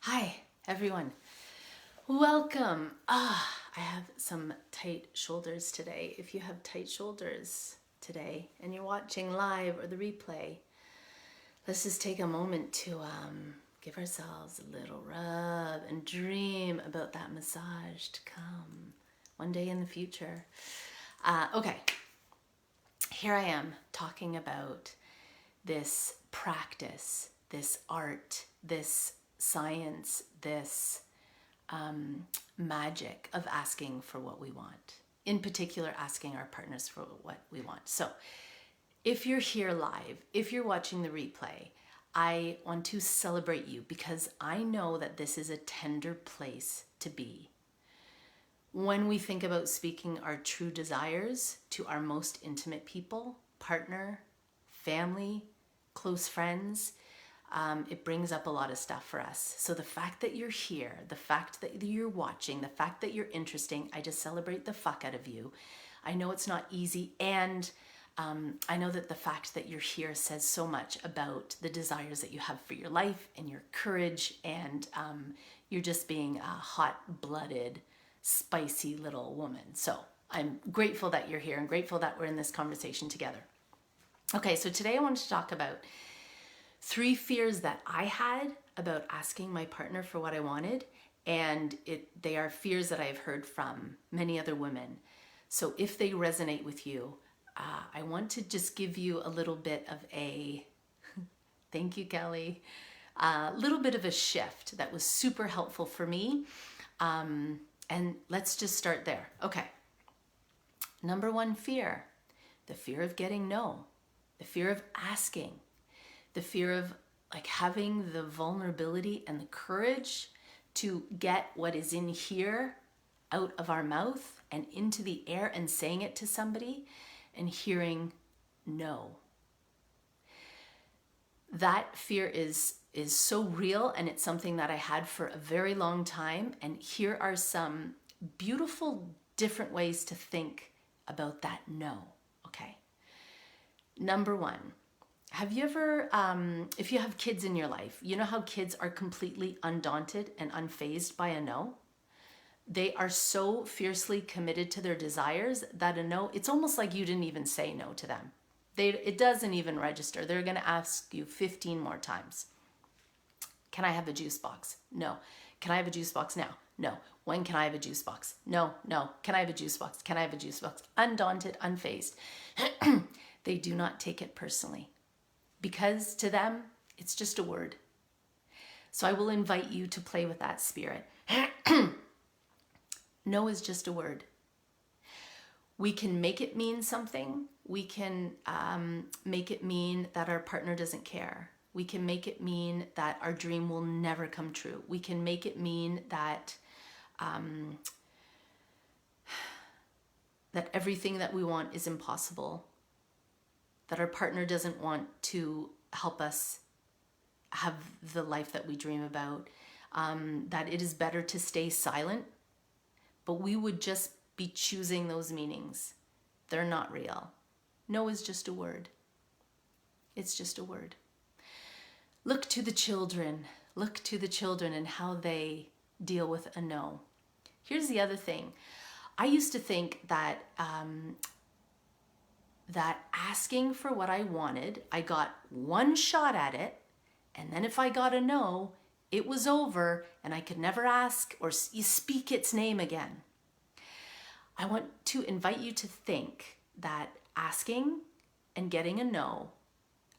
Hi, everyone. Welcome. I have some tight shoulders today. If you have tight shoulders today and you're watching live or the replay, let's just take a moment to give ourselves a little rub and dream about that massage to come one day in the future. Okay, here I am talking about this practice, this art, this science, this magic of asking for what we want. In particular, asking our partners for what we want. So, if you're here live, if you're watching the replay, I want to celebrate you because I know that this is a tender place to be. When we think about speaking our true desires to our most intimate people, partner, family, close friends, it brings up a lot of stuff for us. So the fact that you're here, the fact that you're watching, the fact that you're interesting, I just celebrate the fuck out of you. I know it's not easy, and I know that the fact that you're here says so much about the desires that you have for your life and your courage, and you're just being a hot-blooded, spicy little woman. So I'm grateful that you're here and grateful that we're in this conversation together. Okay, so today I wanted to talk about 3 fears that I had about asking my partner for what I wanted, and they are fears that I've heard from many other women. So if they resonate with you, I want to just give you a little bit of a, thank you, Kelly, a little bit of a shift that was super helpful for me. And let's just start there. Okay. Number 1 fear, the fear of getting no, the fear of asking, the fear of like having the vulnerability and the courage to get what is in here out of our mouth and into the air and saying it to somebody and hearing no. That fear is so real, and it's something that I had for a very long time. And here are some beautiful different ways to think about that no. Okay. Number 1, have you ever, if you have kids in your life, you know how kids are completely undaunted and unfazed by a no? They are so fiercely committed to their desires that a no, it's almost like you didn't even say no to them. It doesn't even register. They're going to ask you 15 more times. Can I have a juice box? No. Can I have a juice box now? No. When can I have a juice box? No, no. Can I have a juice box? Can I have a juice box? Undaunted, unfazed. They do not take it personally because to them, it's just a word. So I will invite you to play with that spirit. No is just a word. We can make it mean something. We can make it mean that our partner doesn't care. We can make it mean that our dream will never come true. We can make it mean that that everything that we want is impossible, that our partner doesn't want to help us have the life that we dream about, that it is better to stay silent, but we would just be choosing those meanings. They're not real. No is just a word. It's just a word. Look to the children. Look to the children and how they deal with a no. Here's the other thing. I used to think that that asking for what I wanted, I got one shot at it, and then if I got a no, it was over and I could never ask or speak its name again. I want to invite you to think that asking and getting a no,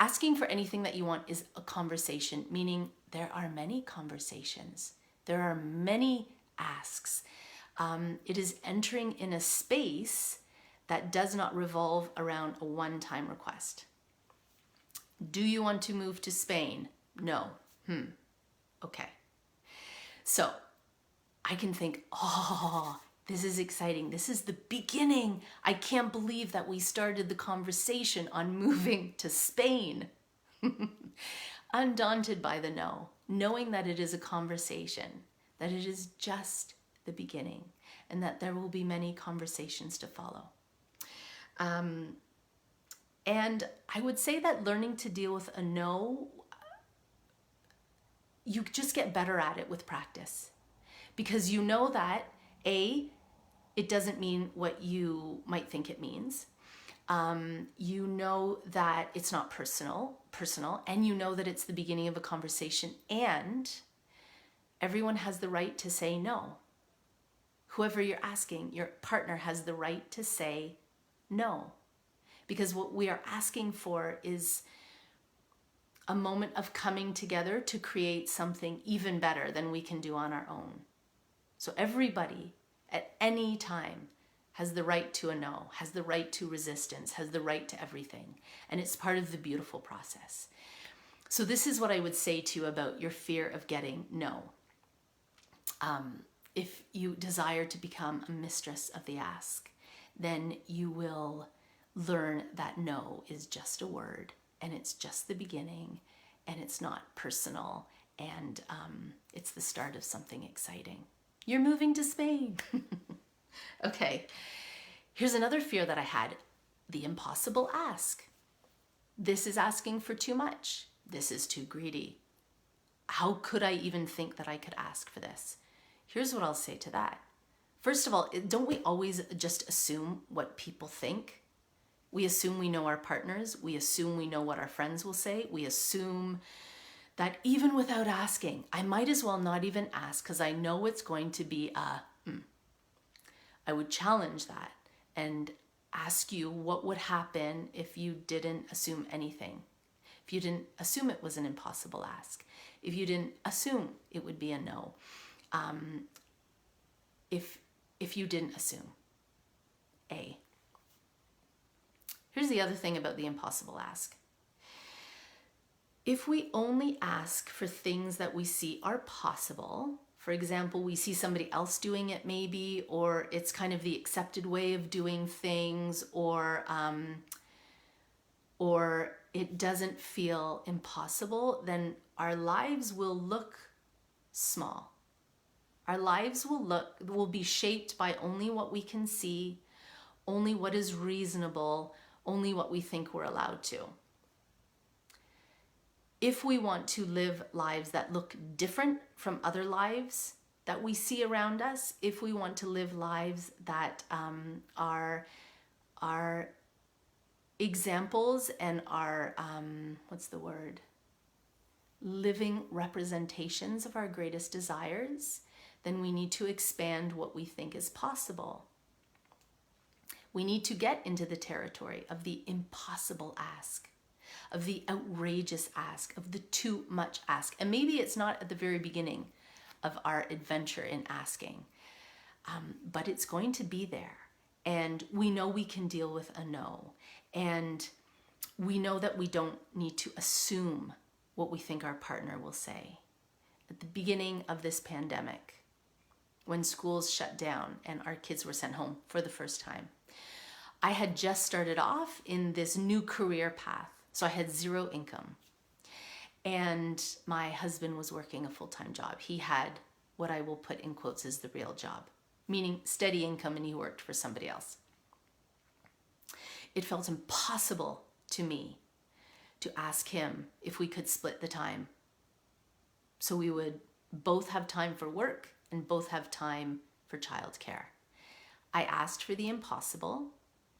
asking for anything that you want is a conversation, meaning there are many conversations. There are many asks. It is entering in a space that does not revolve around a one-time request. Do you want to move to Spain? No. Okay. So I can think, oh, this is exciting. This is the beginning. I can't believe that we started the conversation on moving to Spain. Undaunted by the no, knowing that it is a conversation, that it is just the beginning, and that there will be many conversations to follow. And I would say that learning to deal with a no, you just get better at it with practice, because you know that it doesn't mean what you might think it means. You know that it's not personal, and you know that it's the beginning of a conversation, and everyone has the right to say no. Whoever you're asking, your partner has the right to say no, because what we are asking for is a moment of coming together to create something even better than we can do on our own. So everybody at any time has the right to a no, has the right to resistance, has the right to everything. And it's part of the beautiful process. So this is what I would say to you about your fear of getting no. If you desire to become a mistress of the ask, then you will learn that no is just a word, and it's just the beginning, and it's not personal, and it's the start of something exciting. You're moving to Spain. Okay, here's another fear that I had: the impossible ask. This is asking for too much. This is too greedy. How could I even think that I could ask for this? Here's what I'll say to that. First of all, don't we always just assume what people think? We assume we know our partners. We assume we know what our friends will say. We assume that even without asking, I might as well not even ask because I know it's going to be a I would challenge that and ask you what would happen if you didn't assume anything. If you didn't assume it was an impossible ask. If you didn't assume it would be a no. If you didn't assume. Here's the other thing about the impossible ask. If we only ask for things that we see are possible, for example, we see somebody else doing it maybe, or it's kind of the accepted way of doing things, or it doesn't feel impossible, then our lives will look small. Our lives will be shaped by only what we can see, only what is reasonable, only what we think we're allowed to. If we want to live lives that look different from other lives that we see around us, if we want to live lives that are examples and are, living representations of our greatest desires, then we need to expand what we think is possible. We need to get into the territory of the impossible ask, of the outrageous ask, of the too much ask. And maybe it's not at the very beginning of our adventure in asking, but it's going to be there. And we know we can deal with a no. And we know that we don't need to assume what we think our partner will say. At the beginning of this pandemic, when schools shut down and our kids were sent home for the first time, I had just started off in this new career path. So I had zero income. And my husband was working a full-time job. He had what I will put in quotes as the real job, meaning steady income, and he worked for somebody else. It felt impossible to me to ask him if we could split the time so we would both have time for work and both have time for childcare. I asked for the impossible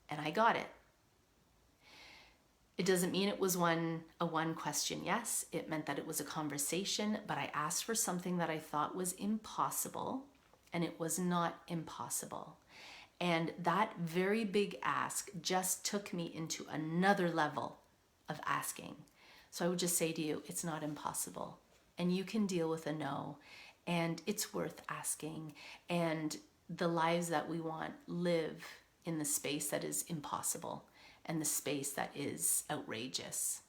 and I got it. It doesn't mean it was a one question yes. It meant that it was a conversation, but I asked for something that I thought was impossible, and it was not impossible. And that very big ask just took me into another level of asking. So I would just say to you, it's not impossible, and you can deal with a no, and it's worth asking. And the lives that we want live in the space that is impossible and the space that is outrageous.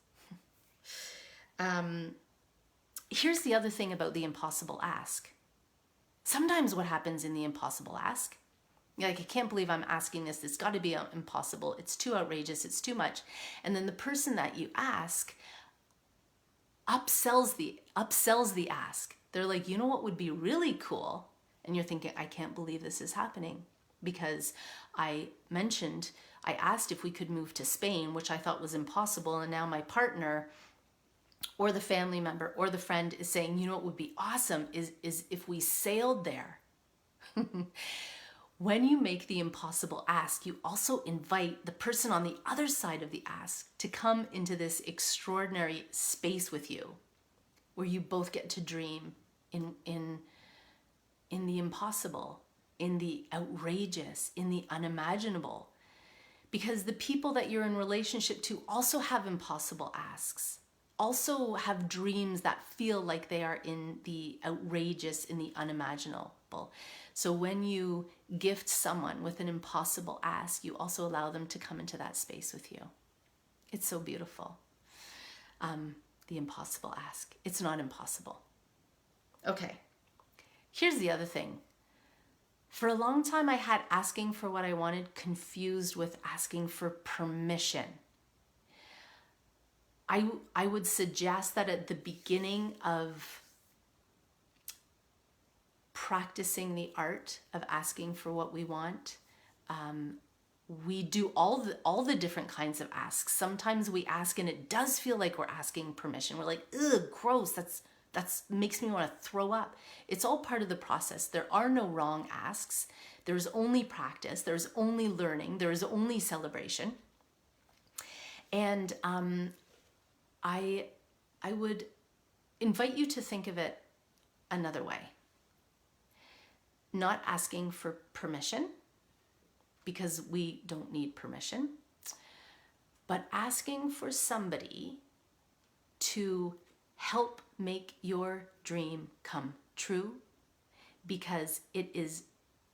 Here's the other thing about the impossible ask. Sometimes what happens in the impossible ask, like, I can't believe I'm asking this. It's got to be impossible. It's too outrageous. It's too much. And then the person that you ask upsells the ask. They're like, you know what would be really cool? And you're thinking, I can't believe this is happening, because I asked if we could move to Spain, which I thought was impossible. And now my partner or the family member or the friend is saying, you know what would be awesome is if we sailed there. When you make the impossible ask, you also invite the person on the other side of the ask to come into this extraordinary space with you where you both get to dream in the impossible, in the outrageous, in the unimaginable. Because the people that you're in relationship to also have impossible asks, also have dreams that feel like they are in the outrageous, in the unimaginable. So when you gift someone with an impossible ask, you also allow them to come into that space with you. It's so beautiful. The impossible ask. It's not impossible. Okay, here's the other thing. For a long time, I had asking for what I wanted confused with asking for permission. I would suggest that at the beginning of practicing the art of asking for what we want, we do all the different kinds of asks. Sometimes we ask and it does feel like we're asking permission. We're like, ugh, gross, that's makes me want to throw up. It's all part of the process. There are no wrong asks. There's only practice. There's only learning. There is only celebration. And I would invite you to think of it another way. Not asking for permission, because we don't need permission, but asking for somebody to help make your dream come true, because it is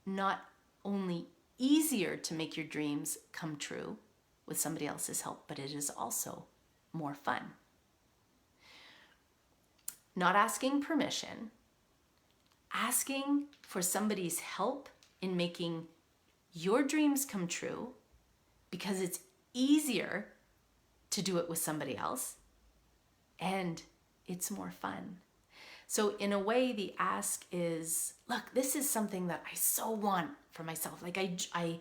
not only easier to make your dreams come true with somebody else's help, but it is also more fun. Not asking permission, asking for somebody's help in making your dreams come true, because it's easier to do it with somebody else and it's more fun. So in a way, the ask is, look, this is something that I so want for myself. Like I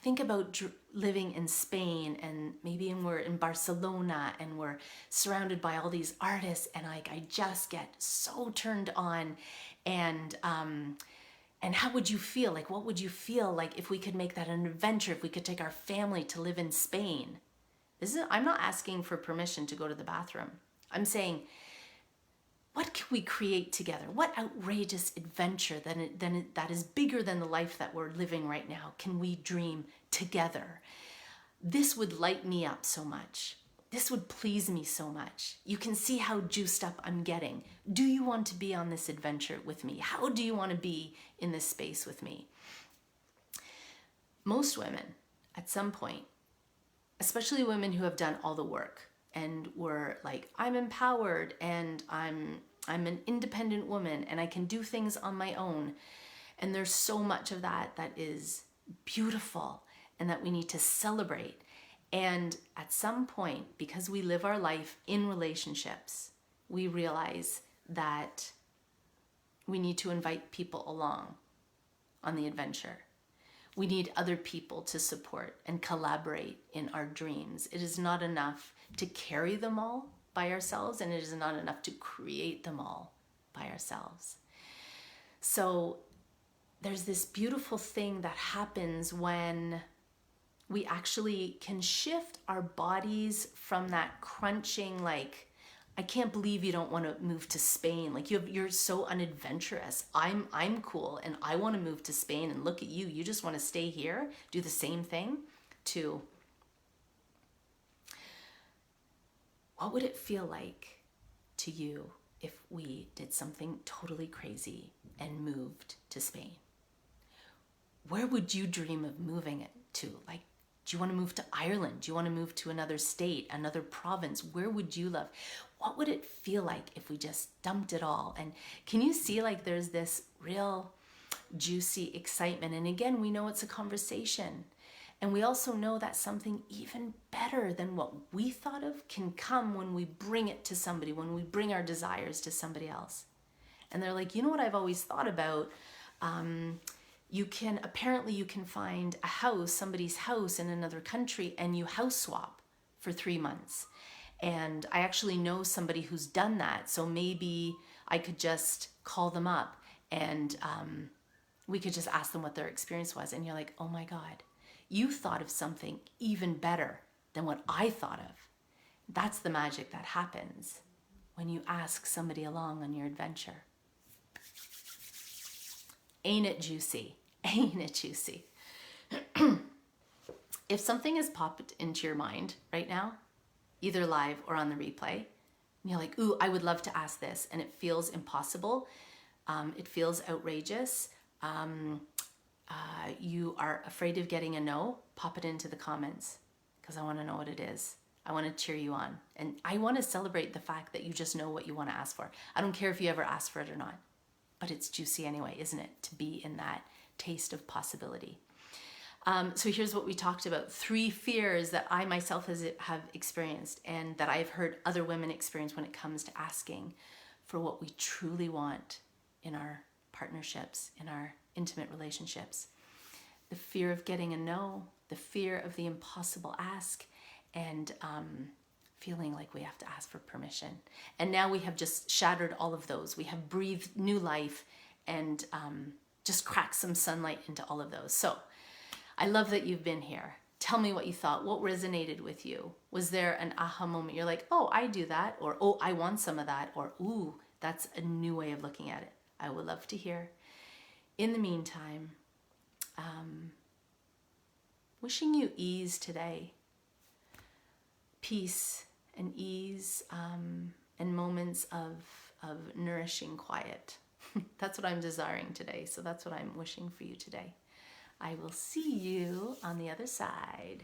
think about living in Spain, and maybe we're in Barcelona and we're surrounded by all these artists, and I just get so turned on. And how would you feel? Like, what would you feel like if we could make that an adventure, if we could take our family to live in Spain? I'm not asking for permission to go to the bathroom. I'm saying, what can we create together? What outrageous adventure that is bigger than the life that we're living right now can we dream together? This would light me up so much. This would please me so much. You can see how juiced up I'm getting. Do you want to be on this adventure with me? How do you want to be in this space with me? Most women, at some point, especially women who have done all the work and were like, I'm empowered and I'm an independent woman and I can do things on my own. And there's so much of that is beautiful and that we need to celebrate. And at some point, because we live our life in relationships, we realize that we need to invite people along on the adventure. We need other people to support and collaborate in our dreams. It is not enough to carry them all by ourselves, and it is not enough to create them all by ourselves. So there's this beautiful thing that happens when we actually can shift our bodies from that crunching, like, I can't believe you don't want to move to Spain. Like you're so unadventurous. I'm cool and I want to move to Spain, and look at you. You just want to stay here, do the same thing. To what would it feel like to you if we did something totally crazy and moved to Spain? Where would you dream of moving it to? Like, do you want to move to Ireland? Do you want to move to another state, another province? Where would you love? What would it feel like if we just dumped it all? And can you see, like, there's this real juicy excitement? And again, we know it's a conversation. And we also know that something even better than what we thought of can come when we bring it to somebody, when we bring our desires to somebody else. And they're like, you know what I've always thought about? You can find a house, somebody's house in another country, and you house swap for 3 months. And I actually know somebody who's done that. So maybe I could just call them up and we could just ask them what their experience was. And you're like, oh my God, you thought of something even better than what I thought of. That's the magic that happens when you ask somebody along on your adventure. Ain't it juicy? Ain't it juicy? If something has popped into your mind right now, either live or on the replay, and you're like, ooh, I would love to ask this, and it feels impossible, it feels outrageous, you are afraid of getting a no, pop it into the comments because I want to know what it is. I want to cheer you on. And I want to celebrate the fact that you just know what you want to ask for. I don't care if you ever ask for it or not, but it's juicy anyway, isn't it? To be in that taste of possibility. So here's what we talked about. 3 fears that I myself have experienced and that I've heard other women experience when it comes to asking for what we truly want in our partnerships, in our intimate relationships. The fear of getting a no, the fear of the impossible ask, and feeling like we have to ask for permission. And now we have just shattered all of those. We have breathed new life and just cracked some sunlight into all of those. So I love that you've been here. Tell me what you thought. What resonated with you? Was there an aha moment? You're like, oh, I do that. Or, oh, I want some of that. Or, ooh, that's a new way of looking at it. I would love to hear. In the meantime, wishing you ease today. Peace and ease and moments of nourishing quiet. That's what I'm desiring today. So that's what I'm wishing for you today. I will see you on the other side.